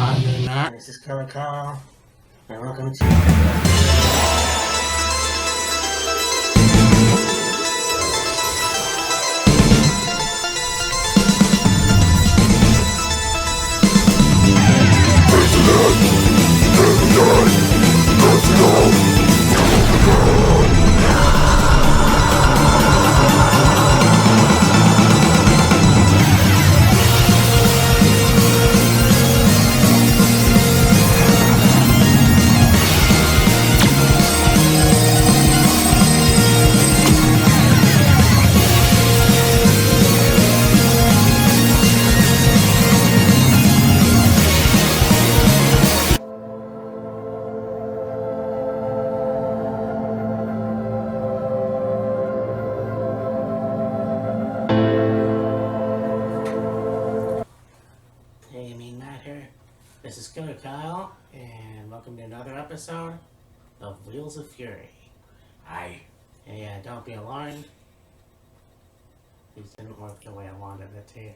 I'm doing that. This is Killer Carl, and welcome to... Hey, Matt here. This is Killer Kyle, and welcome to another episode of Wheels of Fury. Hi. Hey, don't be alarmed. These didn't work the way I wanted it to.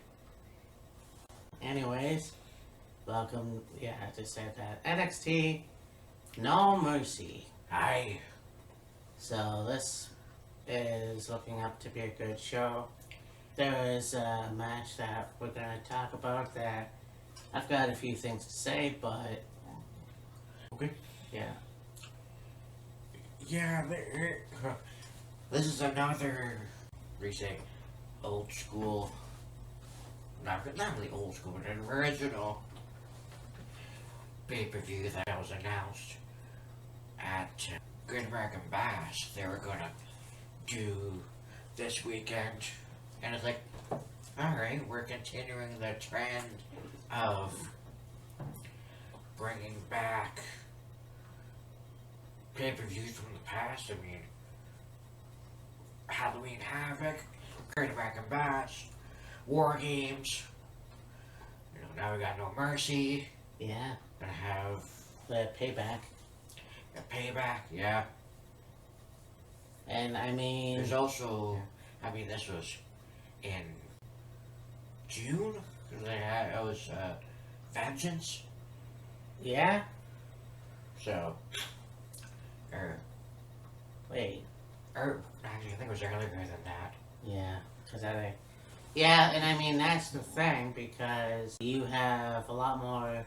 Anyways, welcome. Yeah, I just said that. NXT, No Mercy. Hi. So this is looking up to be a good show. There is a match that we're going to talk about that I've got a few things to say, but... Okay. Yeah. Yeah, this is another, we say, old school, not really old school, but an original pay-per-view that was announced at Great American Bash. They were going to do this weekend, and it's like, alright, we're continuing the trend of bringing back pay-per-views from the past. I mean, Halloween Havoc, Great American Bash, War Games. You know, now we got No Mercy. Yeah. Gonna have The Payback. a Payback. Yeah. And I mean... There's also, I mean, this was in June. It was Vengeance. Yeah? So, Wait. actually, I think it was earlier than that. Yeah. Yeah, and I mean, that's the thing, because you have a lot more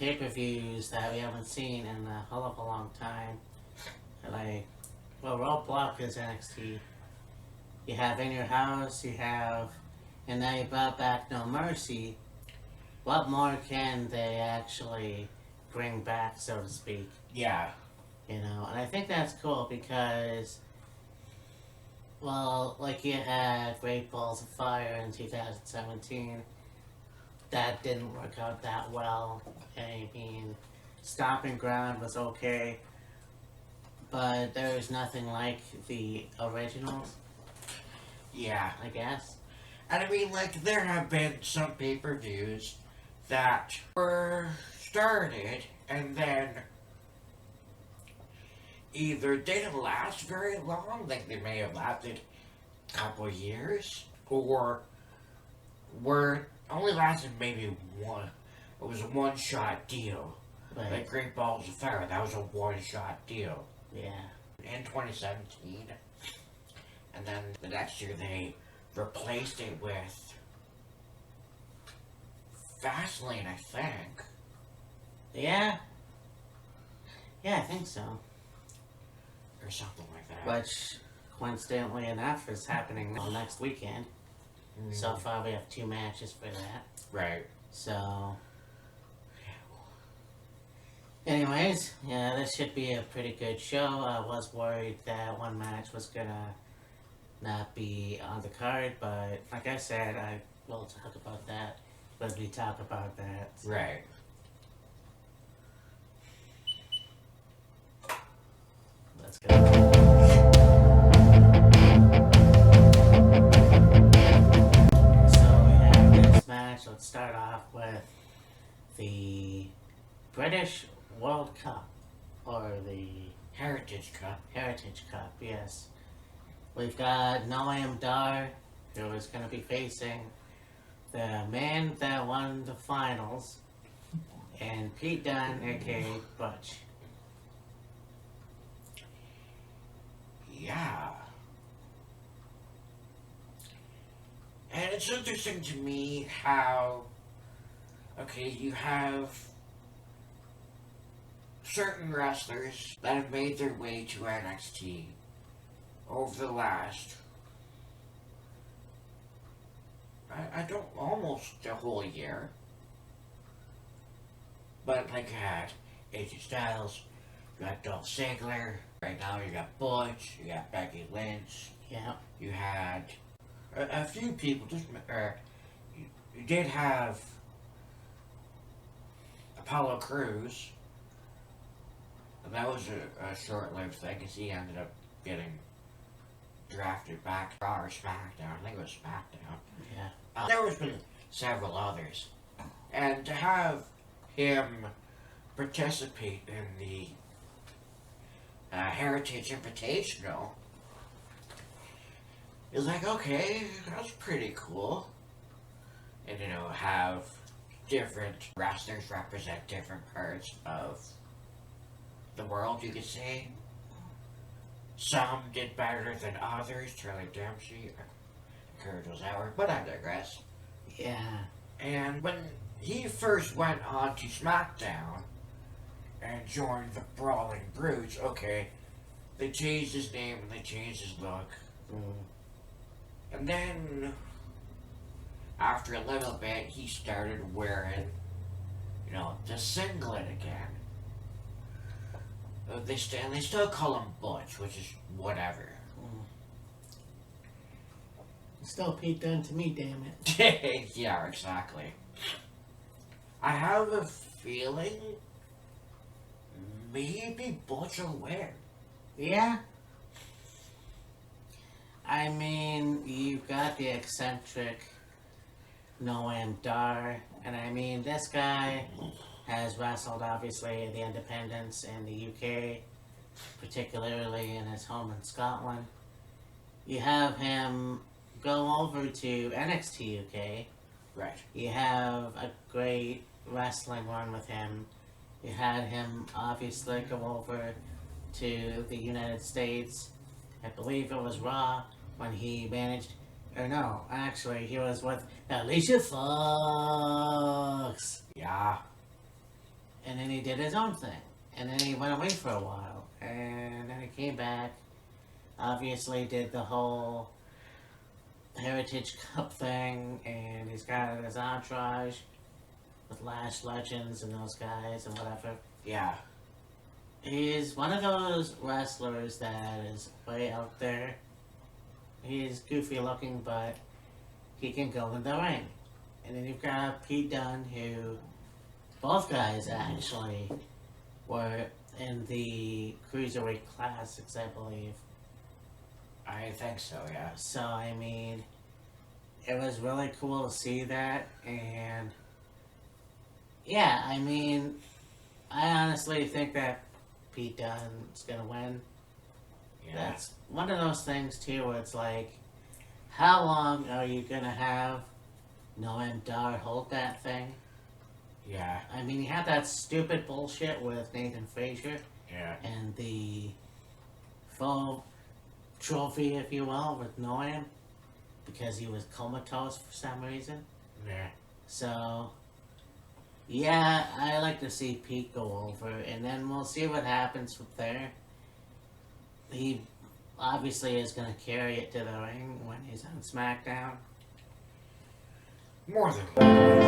pay-per-views that we haven't seen in a hell of a long time. Like, well, Roadblock is NXT. You have In Your House, you have... And now you brought back No Mercy. What more can they actually bring back, so to speak? Yeah. You know, and I think that's cool because, well, like you had Great Balls of Fire in 2017. That didn't work out that well. I mean, Stomping Ground was okay, but there's nothing like the originals, Yeah. I guess. And I mean, like, there have been some pay-per-views that were started and then either didn't last very long, like they may have lasted a couple years, or were only lasted maybe one. It was a one-shot deal. But, Like Great Balls of Fire, that was a one-shot deal. yeah. In 2017. And then the next year they replaced it with Fastlane, I think. Yeah. Yeah, I think so. Or something like that. Which, coincidentally enough, is happening next weekend. So far, we have 2 matches for that. Right. So, anyways, yeah, this should be a pretty good show. I was worried that one match was gonna not be on the card, but like I said, I will talk about that when we talk about that. Right. Let's go. So we have this match. Let's start off with the British World Cup, or the Heritage Cup. Heritage Cup, yes. We've got Noam Dar, who is going to be facing the man that won the finals, and Pete Dunne, aka Butch. Yeah. And it's interesting to me how, okay, you have certain wrestlers that have made their way to NXT over the last, I don't, almost a whole year. But like you had AJ Styles, you got Dolph Ziggler, right now you got Butch, you got Becky Lynch, Yeah. you had a few people, you did have Apollo Crews, and that was a short-lived thing because he ended up getting drafted back to Raw or SmackDown. I think it was SmackDown. Yeah. There was been several others, and to have him participate in the Heritage Invitational is like, okay, that's pretty cool. And have different wrestlers represent different parts of the world, you could say. Some did better than others. Charlie Dempsey, Kurt was out, but I digress. Yeah. And when he first went on to SmackDown and joined the Brawling Brutes, okay, they changed his name and they changed his look. And then, after a little bit, he started wearing, the singlet again. They still call him Butch, which is whatever. Still Pete Dunne to me, damn it. Yeah, exactly. I have a feeling maybe Butch will win. Yeah. I mean, you've got the eccentric Noam Dar, and I mean, this guy has wrestled obviously in the independents in the UK, particularly in his home in Scotland. You have him go over to NXT UK. Right. You have a great wrestling run with him. You had him obviously go over to the United States. I believe it was Raw when he managed, or no, actually he was with Alicia Fox. Yeah. And then he did his own thing. And then he went away for a while. And then he came back. Obviously did the whole Heritage Cup thing. And he's got his entourage with Lash Legends and those guys and whatever. Yeah. He's one of those wrestlers that is way out there. He's goofy looking, but he can go in the ring. And then you've got Pete Dunne, who both guys actually were in the Cruiserweight Classics, I believe. I think so, yeah. So, I mean, it was really cool to see that. And, yeah, I mean, I honestly think that Pete Dunne's going to win. Yeah. That's one of those things, too, where it's like, how long are you going to have Noam Dar hold that thing? Yeah. I mean, you had that stupid bullshit with Nathan Frazier Yeah. and the faux trophy, if you will, with Noam because he was comatose for some reason. Yeah. So, yeah, I like to see Pete go over, and then we'll see what happens from there. He obviously is going to carry it to the ring when he's on SmackDown. More than likely.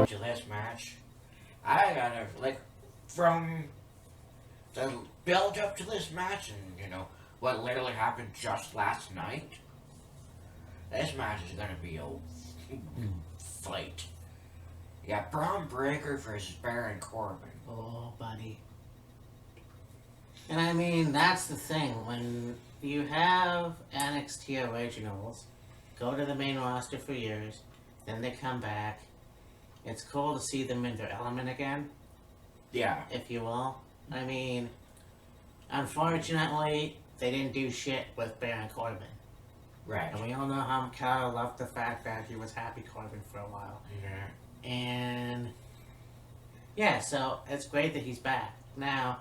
To this match, I gotta, from the build up to this match and, what literally happened just last night, this match is gonna be a fight. You got Braun Breaker versus Baron Corbin. Oh, buddy. And I mean, that's the thing. When you have NXT originals go to the main roster for years, then they come back, it's cool to see them in their element again, Yeah. if you will. I mean, unfortunately, they didn't do shit with Baron Corbin. Right. And we all know how Kyle loved the fact that he was Happy Corbin for a while. Yeah. And yeah, so it's great that he's back. Now,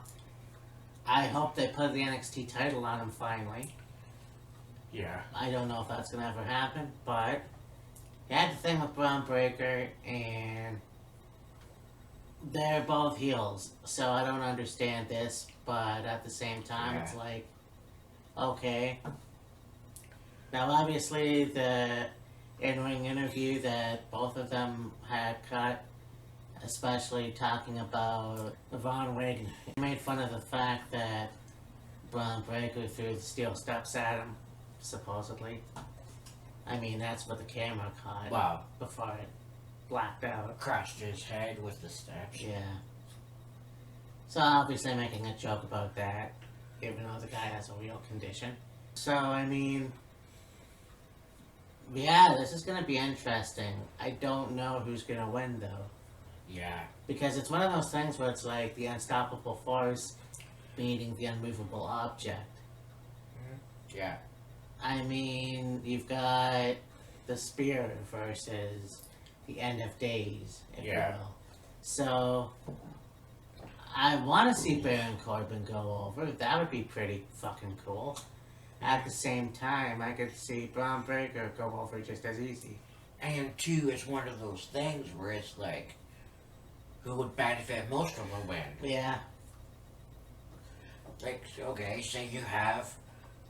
I hope they put the NXT title on him finally. Yeah. I don't know if that's going to ever happen, but he had the thing with Braun Breaker, and they're both heels, so I don't understand this, but at the same time, Yeah. it's like, okay. Now, obviously, the in-ring interview that both of them had cut, especially talking about Von Wagner, made fun of the fact that Braun Breaker threw the steel steps at him, supposedly. I mean, that's what the camera caught Wow. before it blacked out. Crushed his head with the steps. Yeah. So obviously making a joke about that, even though the guy has a real condition. So, I mean, yeah, this is going to be interesting. I don't know who's going to win, though. Yeah. Because it's one of those things where it's like the unstoppable force beating the unmovable object. Yeah. I mean, you've got the spear versus the end of days, if you will. So, I want to see Baron Corbin go over. That would be pretty fucking cool. At the same time, I could see Braun Breaker go over just as easy. And two, it's one of those things where it's like, who would benefit most from a win? Yeah. Like, okay, say you have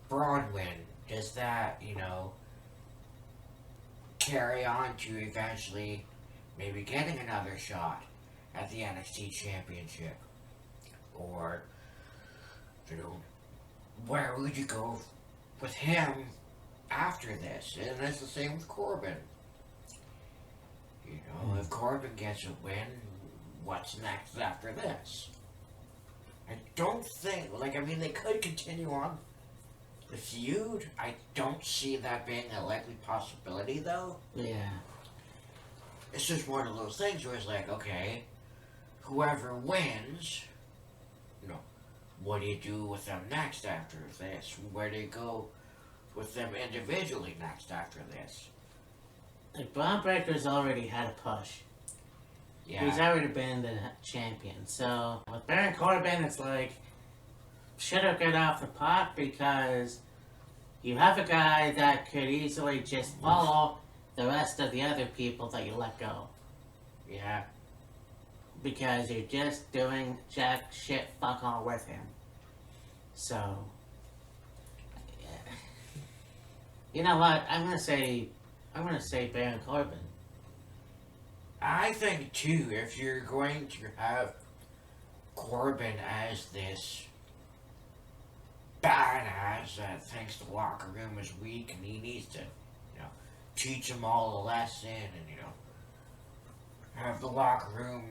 Braun win. Does that, carry on to eventually maybe getting another shot at the NXT Championship? Or, where would you go with him after this? And it's the same with Corbin. If Corbin gets a win, what's next after this? I don't think, they could continue on the feud. I don't see that being a likely possibility, though. Yeah. It's just one of those things where it's like, okay, whoever wins, what do you do with them next after this? Where do you go with them individually next after this? Like, Braun Breaker's already had a push. Yeah. He's already been the champion. So, with Baron Corbin, it's like, should have got off the pot because you have a guy that could easily just follow the rest of the other people that you let go. Yeah. Because you're just doing jack shit fuck all with him. So, you know what? I'm gonna say Baron Corbin. I think too, if you're going to have Corbin as this badass that thinks the locker room is weak and he needs to, teach them all a lesson and, have the locker room,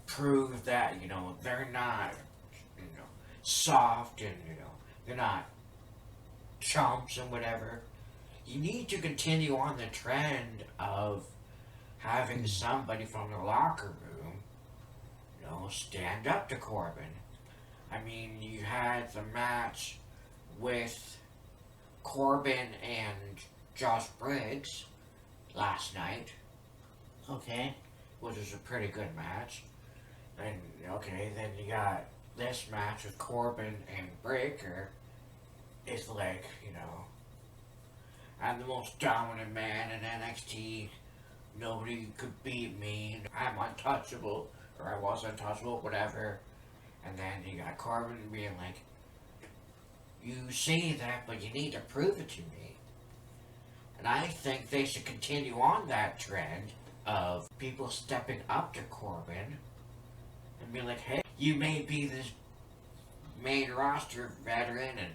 prove that, they're not, soft and, they're not chumps and whatever. You need to continue on the trend of having somebody from the locker room, stand up to Corbin. I mean, you had the match with Corbin and Josh Briggs last night. Okay. Which was a pretty good match. And, okay, then you got this match with Corbin and Breaker. It's like, I'm the most dominant man in NXT. Nobody could beat me. I'm untouchable. Or I was untouchable, whatever. And then you got Corbin being like, you say that, but you need to prove it to me. And I think they should continue on that trend of people stepping up to Corbin and be like, hey, you may be this main roster veteran and,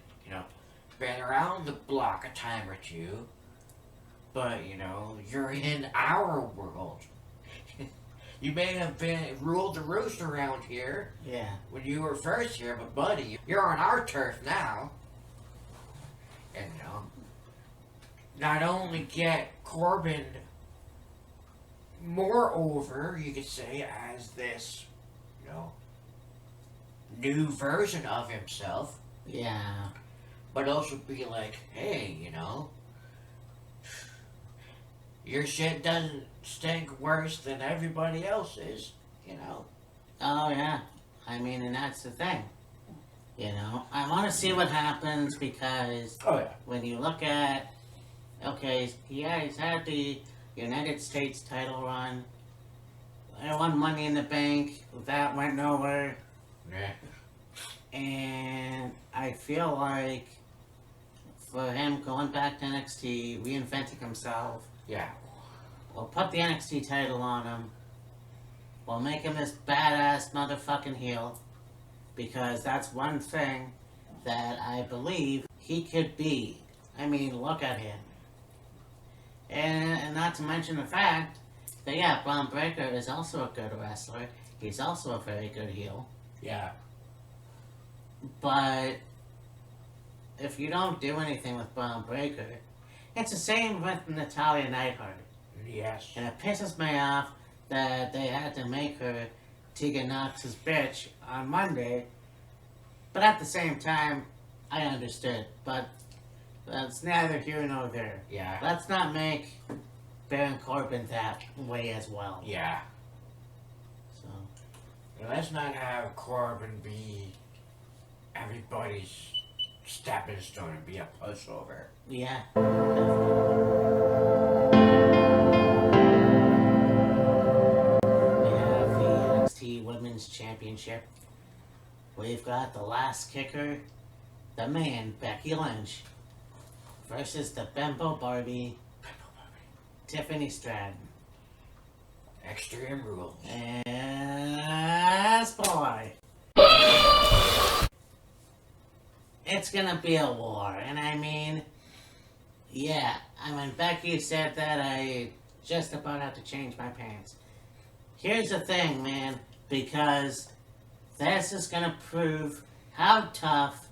been around the block a time or two, but, you're in our world. You may have ruled the roost around here when you were first here, but buddy, you're on our turf now. And, not only get Corbin more over, you could say, as this, new version of himself. Yeah. but also be like, hey, you know, your shit doesn't stink worse than everybody else's, you know. Oh yeah, I mean, and that's the thing. You know, I want to see what happens because Oh yeah. when you look at, okay, yeah, he's had the United States title run. I won Money in the Bank. That went nowhere. Yeah. And I feel like for him going back to NXT, reinventing himself, Yeah. we'll put the NXT title on him. We'll make him this badass motherfucking heel. Because that's one thing that I believe he could be. I mean, look at him. And not to mention the fact that, yeah, Braun Breaker is also a good wrestler. He's also a very good heel. Yeah. But if you don't do anything with Braun Breaker, it's the same with Natalya Neidhart. Yes. And it pisses me off that they had to make her Tegan Knox's bitch on Monday. But at the same time, I understood. But that's neither here nor there. Yeah. Let's not make Baron Corbin that way as well. Yeah. So, Let's not have Corbin be everybody's stepping stone and be a pushover. yeah. We have the NXT Women's Championship. We've got the last kicker, the man, Becky Lynch, versus the Bimbo Barbie, Tiffany Stratton. Extreme rules. Yes, boy. It's gonna be a war, and I mean, yeah, when Becky said that, I just about had to change my pants. Here's the thing, man, because this is gonna prove how tough,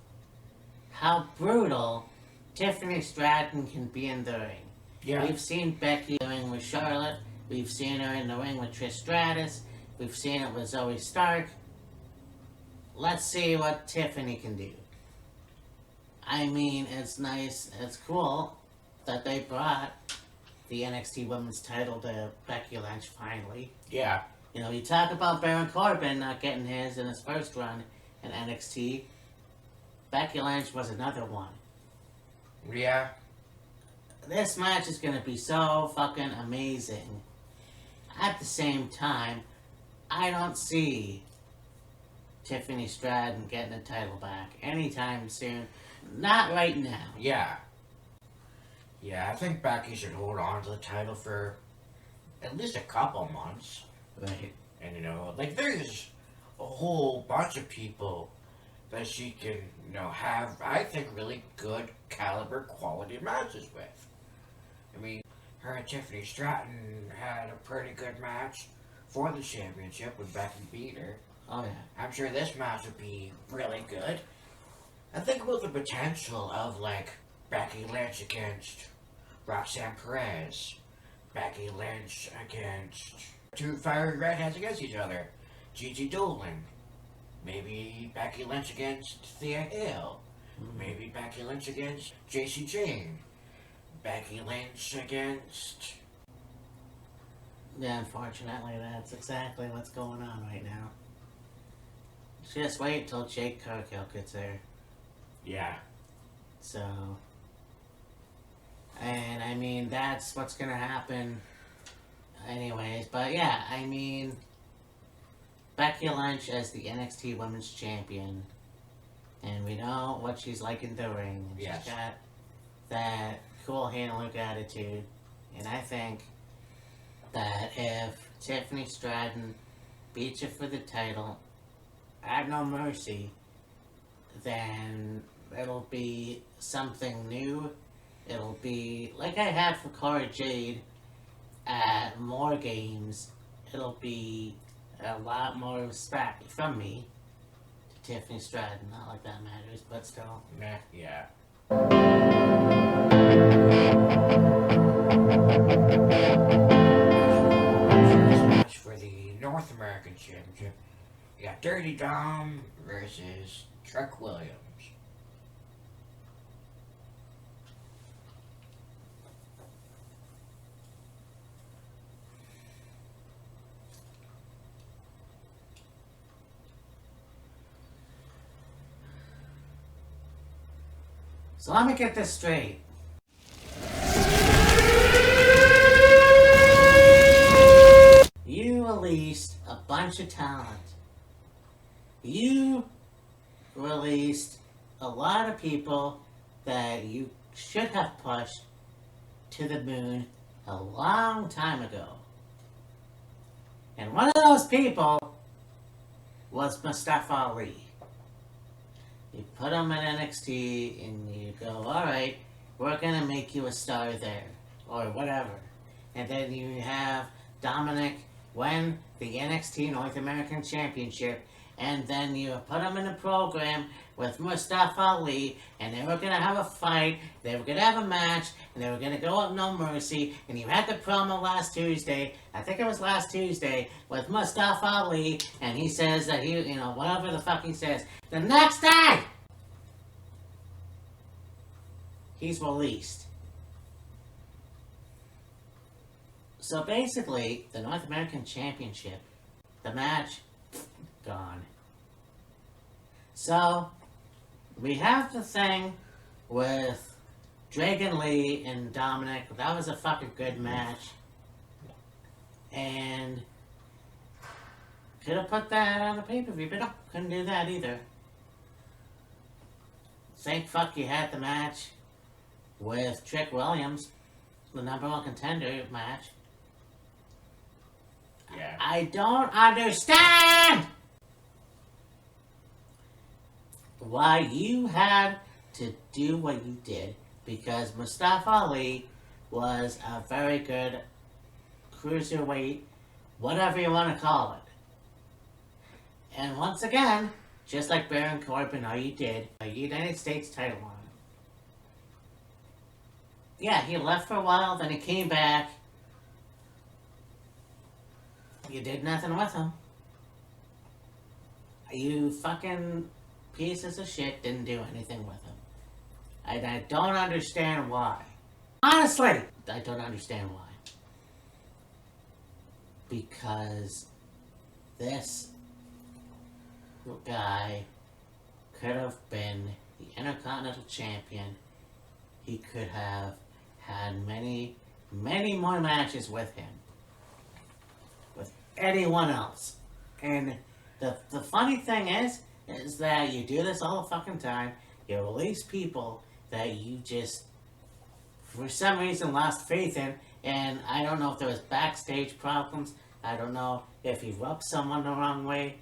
how brutal Tiffany Stratton can be in the ring. Yeah. We've seen Becky in the ring with Charlotte. We've seen her in the ring with Trish Stratus. We've seen it with Zoe Stark. Let's see what Tiffany can do. I mean, it's nice, it's cool that they brought the NXT Women's title to Becky Lynch finally. Yeah. You know, you talk about Baron Corbin not getting his in his first run in NXT. Becky Lynch was another one. Yeah. This match is going to be so fucking amazing. At the same time, I don't see Tiffany Stratton getting the title back anytime soon. Not right now. Yeah. Yeah, I think Becky should hold on to the title for at least a couple months. Right. And, you know, like, there's a whole bunch of people that she can, you know, have, I think, really good caliber quality matches with. I mean, her and Tiffany Stratton had a pretty good match for the championship when Becky beat her. Oh, yeah. I'm sure this match would be really good. I think about the potential of, like, Becky Lynch against Roxanne Perez. Becky Lynch against two fiery redheads against each other. Gigi Dolan. Maybe Becky Lynch against Thea Hale. Maybe Becky Lynch against JC Jane. Becky Lynch against... Yeah, unfortunately, that's exactly what's going on right now. Just wait till Jake Cargill gets there. Yeah. So... And, I mean, that's what's gonna happen anyways. But, yeah, I mean... Becky Lynch as the NXT Women's Champion. And we know what she's like in the ring. Yes. She's got that cool hand-look attitude. And I think that if Tiffany Stratton beats her for the title at No Mercy, then it'll be something new. It'll be like I had for Cora Jade at More Games. It'll be a lot more respect from me to Tiffany Stratton. Not like that matters, but still. Meh, yeah. Match for the North American Championship. You got Dirty Dom versus Truck Williams. So let me get this straight. You released a bunch of talent. You released a lot of people that you should have pushed to the moon a long time ago. And one of those people was Mustafa Ali. You put him in NXT and you go, alright, we're gonna make you a star there, or whatever. And then you have Dominic win the NXT North American Championship, and then you put him in a program with Mustafa Ali, and they were gonna have a fight, they were gonna have a match, and they were gonna go up No Mercy, and you had the promo last Tuesday, I think it was last Tuesday, with Mustafa Ali, and he says that he, whatever the fuck he says, the next day, he's released. So basically, the North American Championship, the match, gone. So, we have the thing with Dragon Lee and Dominic. That was a fucking good match. And could have put that on the pay-per-view, but no, couldn't do that either. Thank fuck you had the match with Trick Williams, the #1 contender match. Yeah. I don't understand why you had to do what you did, because Mustafa Ali was a very good cruiserweight, whatever you want to call it. And once again, just like Baron Corbin, all you did, a United States title on him. Yeah, he left for a while, then he came back. You did nothing with him. You fucking pieces of shit didn't do anything with him. I don't understand why. Honestly, I don't understand why. Because this guy could have been the Intercontinental Champion. He could have had many, many more matches with him. With anyone else. And the funny thing is that you do this all the fucking time. You release people that you just, for some reason, lost faith in. And I don't know if there was backstage problems. I don't know if he rubbed someone the wrong way.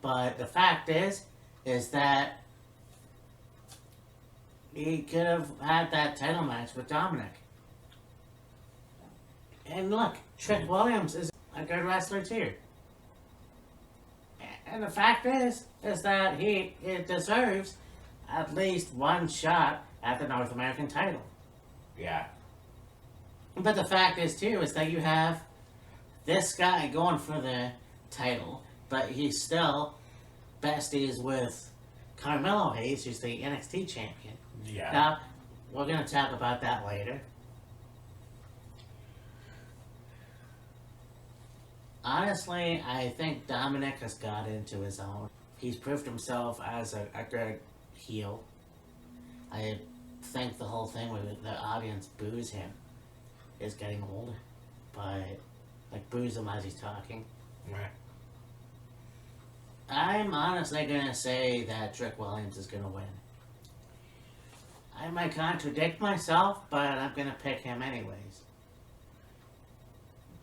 But the fact is that he could have had that title match with Dominic. And look, Trick Williams is a good wrestler too. And the fact is that he deserves at least one shot at the North American title. Yeah. But the fact is too, is that you have this guy going for the title, but he's still besties with Carmelo Hayes, who's the NXT champion. Yeah. Now, we're going to talk about that later. Honestly, I think Dominic has got into his own. He's proved himself as a good heel. I think the whole thing where the audience boos him is getting old. But, boos him as he's talking. Right. I'm honestly going to say that Trick Williams is going to win. I might contradict myself, but I'm going to pick him anyways.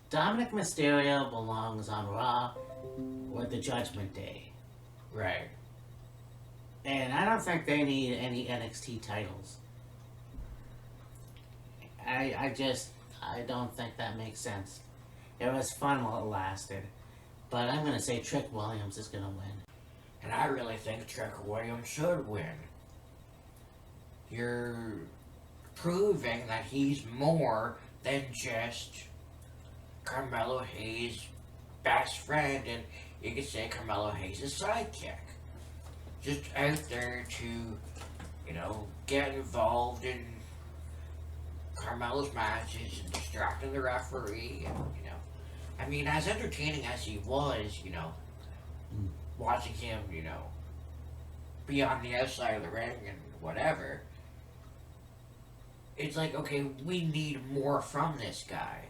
Dominic Mysterio belongs on Raw with the Judgment Day. Right. And I don't think they need any NXT titles. I don't think that makes sense. It was fun while it lasted. But I'm going to say Trick Williams is going to win. And I really think Trick Williams should win. You're proving that he's more than just Carmelo Hayes' best friend, and you could say Carmelo Hayes' sidekick. Just out there to, get involved in Carmelo's matches and distracting the referee, and, I mean, as entertaining as he was, watching him, be on the outside of the ring and whatever. It's like, okay, we need more from this guy.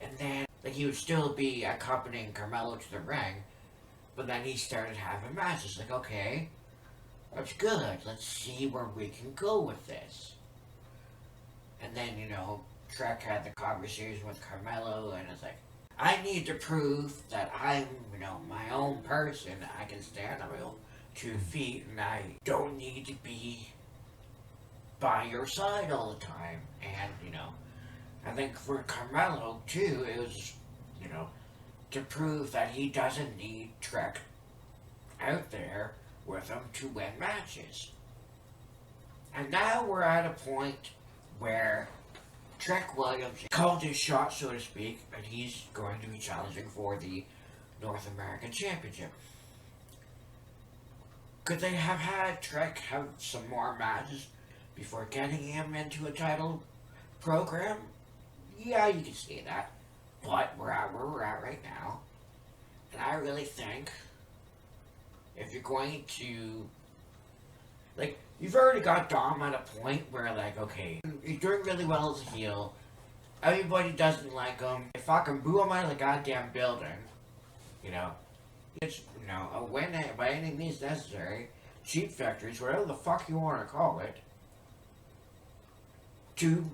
And then, like, he would still be accompanying Carmelo to the ring, but then he started having matches. Like, okay, that's good. Let's see where we can go with this. And then, you know, Trek had the conversation with Carmelo, and it's like, I need to prove that I'm, you know, my own person. I can stand on my own 2 feet, and I don't need to be by your side all the time. And, you know, I think for Carmelo, too, it was, you know, to prove that he doesn't need Trek out there with him to win matches. And now we're at a point where Trek Williams called his shot, so to speak, and he's going to be challenging for the North American Championship. Could they have had Trek have some more matches before getting him into a title program? Yeah, you can see that. But we're at where we're at right now. And I really think if you're going to, like, you've already got Dom at a point where, like, okay, he's doing really well as a heel. Everybody doesn't like him. They fucking boo him out of the goddamn building. You know, it's, you know, a win by any means necessary. Cheap victories, whatever the fuck you want to call it. To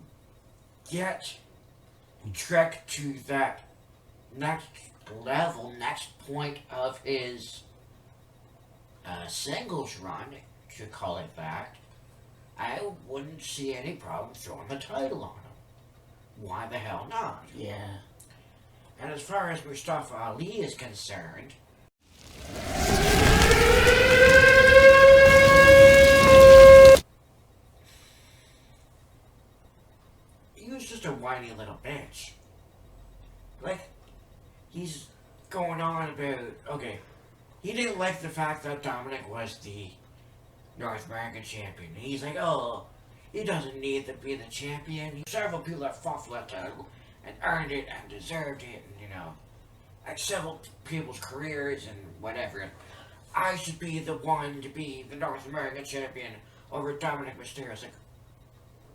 get Trek to that next level, next point of his singles run, to call it that, I wouldn't see any problem throwing the title on him. Why the hell not? Yeah. And as far as Mustafa Ali is concerned, he was just a whiny little bitch. Like, he's going on about, okay, he didn't like the fact that Dominic was the North American champion. He's like, oh, he doesn't need to be the champion. Several people have fought for that title and earned it and deserved it, and, you know, like several people's careers and whatever. I should be the one to be the North American champion over Dominic Mysterio. It's like,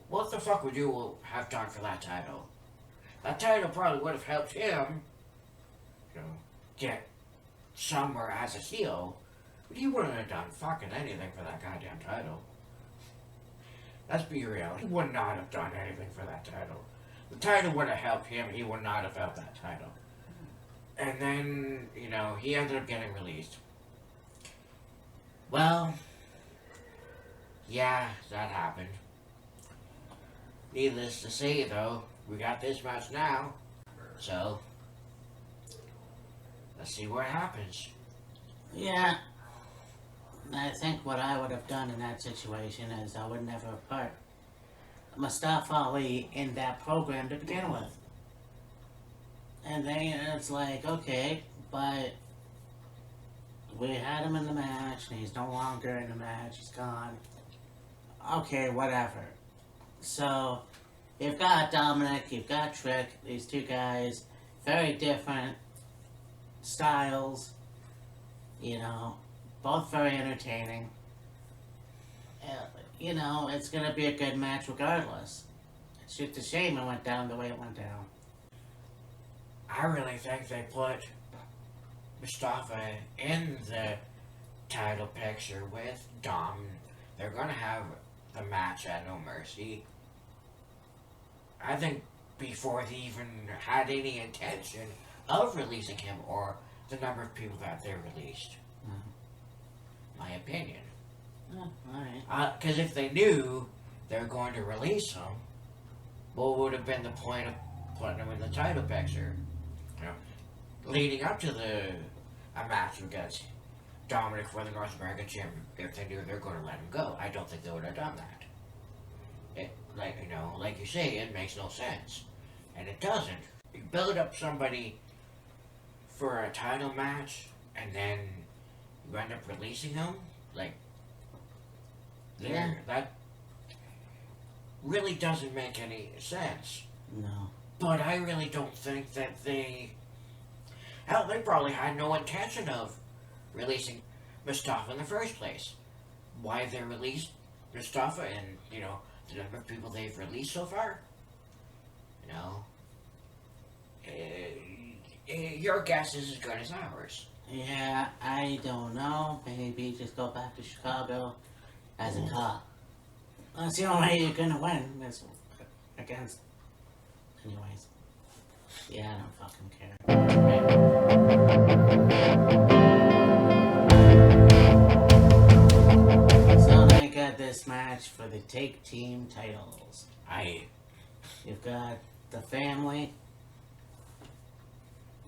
what the fuck would you have done for that title? That title probably would have helped him, you know, get somewhere as a heel, but he wouldn't have done fucking anything for that goddamn title. Let's be real, he would not have done anything for that title. The title would have helped him, he would not have held that title. And then, you know, he ended up getting released. Well, yeah, that happened. Needless to say, though, we got this match now, so let's see what happens. Yeah. I think what I would have done in that situation is I would never have put Mustafa Ali in that program to begin with. And then it's like, okay, but we had him in the match, and he's no longer in the match, he's gone. Okay, whatever. So, you've got Dominic, you've got Trick, these two guys, very different styles, you know, both very entertaining. You know, it's gonna be a good match regardless. It's just a shame it went down the way it went down. I really think they put Mustafa in the title picture with Dom. They're gonna have the match at No Mercy. I think before they even had any intention of releasing him or the number of people that they released. My opinion. Oh, alright. Because if they knew they were going to release him, what would have been the point of putting him in the title picture? You know, leading up to a match against Dominic for the North American Champion, if they knew they were going to let him go. I don't think they would have done that. It, like, you know, like you say, it makes no sense. And it doesn't. You build up somebody for a title match, and then you end up releasing them, like, Yeah. that really doesn't make any sense. No. But I really don't think that they probably had no intention of releasing Mustafa in the first place. why they released Mustafa and, you know, the number of people they've released so far. You know, your guess is as good as ours. Yeah, I don't know. Maybe just go back to Chicago as a cop. That's the only way you're gonna win is against. Anyways. Yeah, I don't fucking care. So then I got this match for the Take Team titles. You've got the Family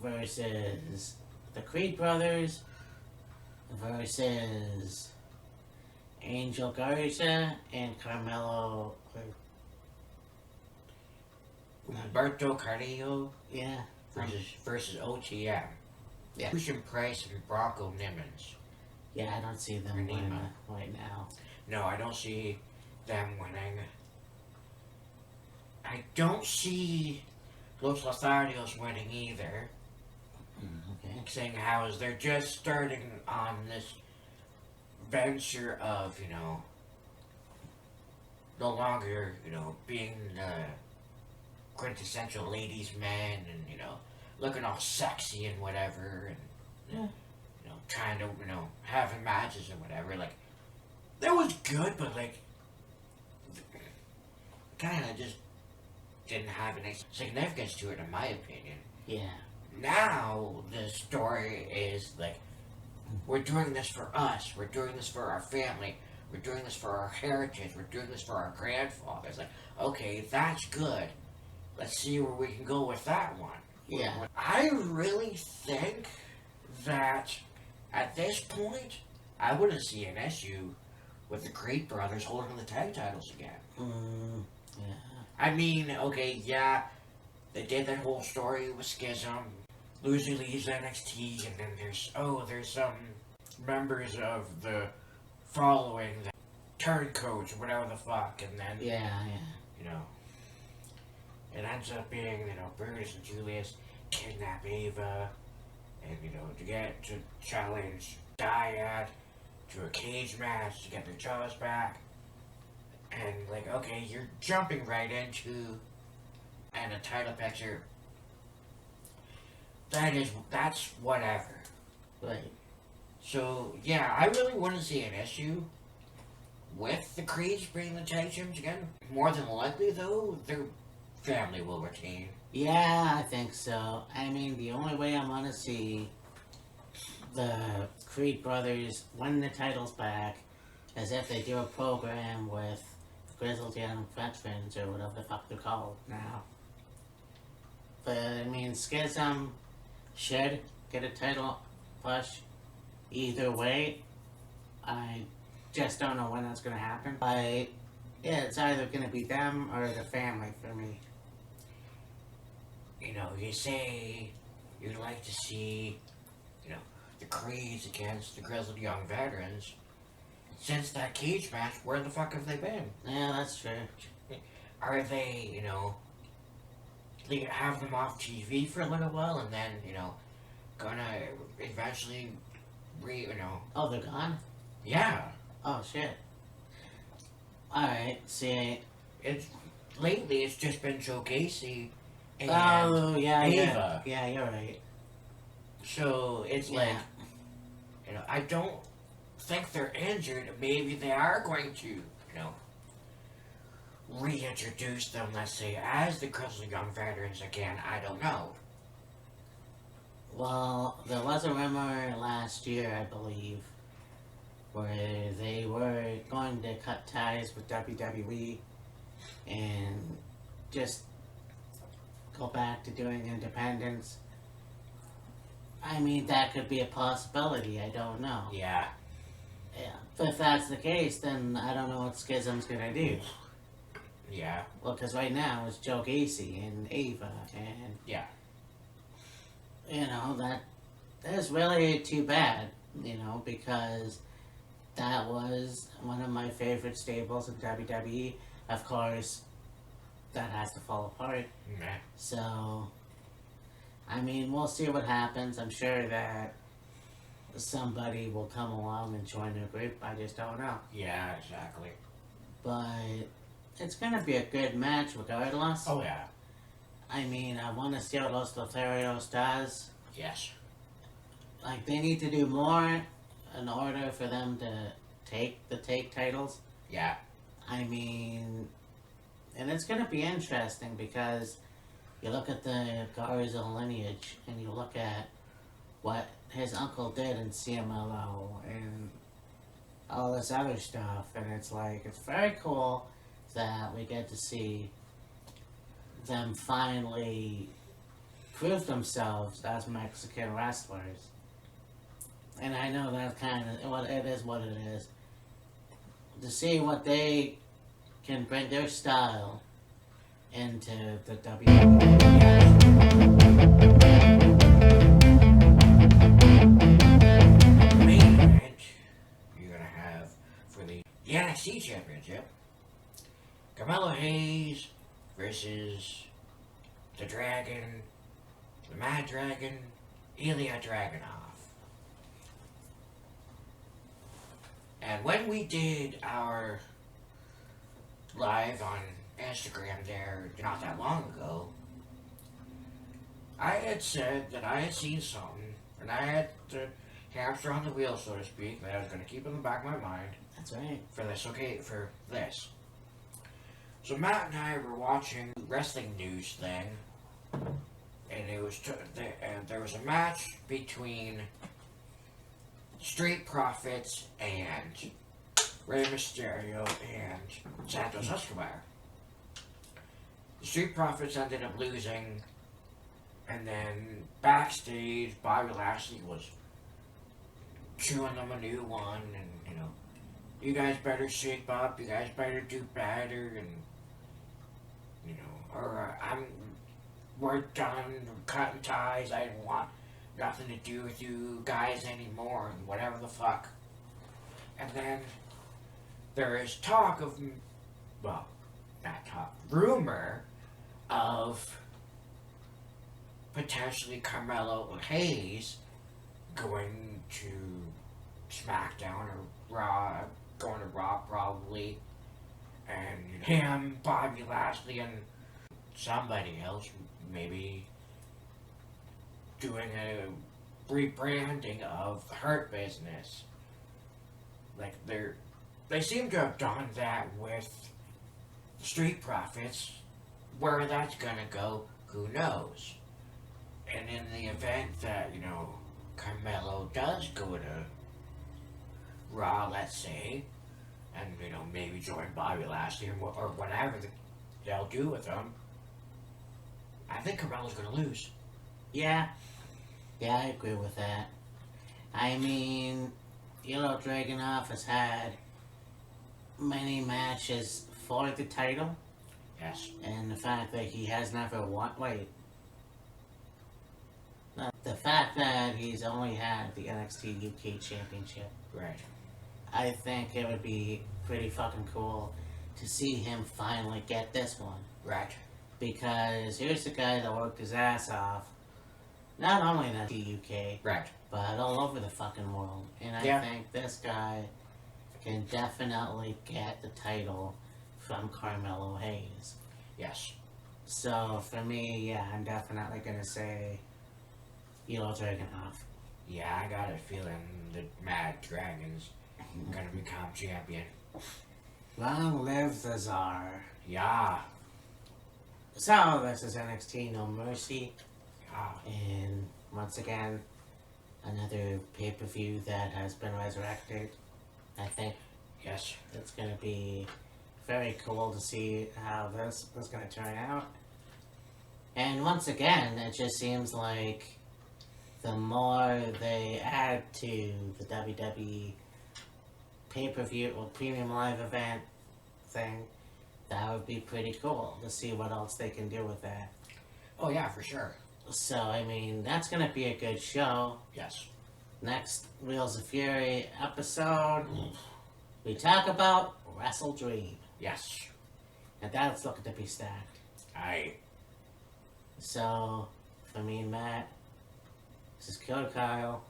versus the Creed Brothers versus Angel Garza and Carmelo. Humberto Carrillo Yeah. versus OTM. Yeah. Christian Price and Bronco Nimmons. Yeah, I don't see them Renema. winning right now. No, I don't see them winning. I don't see Los Lotharios winning either. Okay. Saying how is they're just starting on this venture of, you know, no longer, you know, being the quintessential ladies man and, you know, looking all sexy and whatever and, Yeah. you know, trying to, you know, having matches and whatever. Like, that was good, but, like, kind of just didn't have any significance to it, in my opinion. Yeah. Now, the story is, like, we're doing this for us. We're doing this for our family. We're doing this for our heritage. We're doing this for our grandfathers. Like, okay, that's good. Let's see where we can go with that one. Yeah. I really think that at this point, I wouldn't see an issue with the Creed brothers holding the tag titles again. Yeah. I mean, okay, yeah, they did that whole story with Schism. Lucy leaves NXT, and then there's some members of the following that turncoats, whatever the fuck, and then, Yeah. you know, it ends up being, you know, Brutus and Julius kidnap Ava, and, you know, to challenge Dyad to a cage match to get their jaws back. And, like, okay, you're jumping right into and a title picture. That's whatever. Right. So, yeah, I really wouldn't see an issue with the Creeds bringing the tag teams again. More than likely, though, their family will retain. Yeah, I think so. I mean, the only way I'm gonna see the Creed brothers win the titles back is if they do a program with Grizzled Young Veterans or whatever the fuck they're called now. But, I mean, Schism should get a title push either way. I just don't know when that's gonna happen. But, yeah, it's either gonna be them or the family for me. You know, you say you'd like to see, you know, the Creeds against the Grizzled Young Veterans. Since that cage match, where the fuck have they been? Yeah, that's true. Are they, you know, they have them off TV for a little while and then, you know, gonna eventually you know. Oh, they're gone? Yeah. Oh, shit. Alright, see. Lately it's just been Joe Gacy and Oh, yeah, Ava. Yeah, you're right. So it's Yeah. like, you know, I don't think they're injured. Maybe they are going to, you know, reintroduce them, let's say, as the Grizzly Young Veterans again. I don't know. Well, there was a rumor last year, I believe, where they were going to cut ties with WWE and just go back to doing independence. I mean, that could be a possibility, I don't know. Yeah. Yeah. But if that's the case, then I don't know what Schism's gonna do. Yeah. Well, because right now it's Joe Gacy and Ava, and Yeah. you know that's really too bad, you know, because that was one of my favorite stables in WWE. Of course, that has to fall apart. Nah. So, I mean, we'll see what happens. I'm sure that somebody will come along and join their group. I just don't know. Yeah, exactly. But it's gonna be a good match regardless. Oh yeah. I mean, I want to see what Los Lotharios does. Yes. Like, they need to do more in order for them to take the take titles. Yeah. I mean, and it's gonna be interesting because you look at the Garza lineage and you look at what his uncle did in CMLO and all this other stuff, and it's like, it's very cool that we get to see them finally prove themselves as Mexican wrestlers. And I know that kind of, well, it is what it is. To see what they can bring their style into the Main event you're gonna have for the NXT Championship, Carmelo Hayes versus the Dragon, the Mad Dragon, Ilya Dragunov. And when we did our live on Instagram there not that long ago, I had said that I had seen something, and I had the hamster on the wheel, so to speak, that I was going to keep in the back of my mind That's right. for this, okay, for this. So Matt and I were watching a wrestling news thing, and it was and there was a match between Street Profits and Rey Mysterio and Santos Escobar. The Street Profits ended up losing, and then backstage, Bobby Lashley was chewing them a new one, and you guys better shape up, you guys better do better, and or we're done cutting ties. I didn't want nothing to do with you guys anymore, and whatever the fuck. And then there is talk of, well, not talk, rumor of potentially Carmelo Hayes going to SmackDown or Raw, going to Raw probably, and him, Bobby Lashley, and somebody else maybe doing a rebranding of the Hurt Business. Like they seem to have done that with Street Profits. Where that's gonna go, who knows? And in the event that, Carmelo does go to Raw, let's say, and, maybe join Bobby Lashley or whatever they'll do with him, I think Carmelo's gonna lose. Yeah, I agree with that. I mean, Dragunov has had many matches for the title. Yes. And the fact that he has never won. The fact that he's only had the NXT UK Championship. Right. I think it would be pretty fucking cool to see him finally get this one. Right. Because here's the guy that worked his ass off, not only in the UK, Right. but all over the fucking world. And I think this guy can definitely get the title from Carmelo Hayes. Yes. So for me, I'm definitely gonna say Dragunov. Yeah, I got a feeling the Mad Dragon's gonna become champion. Long live the Czar. Yeah. So this is NXT No Mercy, Yeah. and once again, another pay-per-view that has been resurrected. I think Yes. it's gonna be very cool to see how this is going to turn out. And once again, it just seems like the more they add to the WWE pay-per-view or premium live event thing, that would be pretty cool to see what else they can do with that. Oh yeah, for sure. So, I mean, that's going to be a good show. Yes. Next Wheels of Fury episode, we talk about Wrestle Dream. Yes. And that's looking to be stacked. Aye. So, for me and Matt, this is Killer Kyle.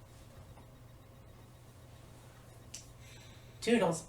Toodles.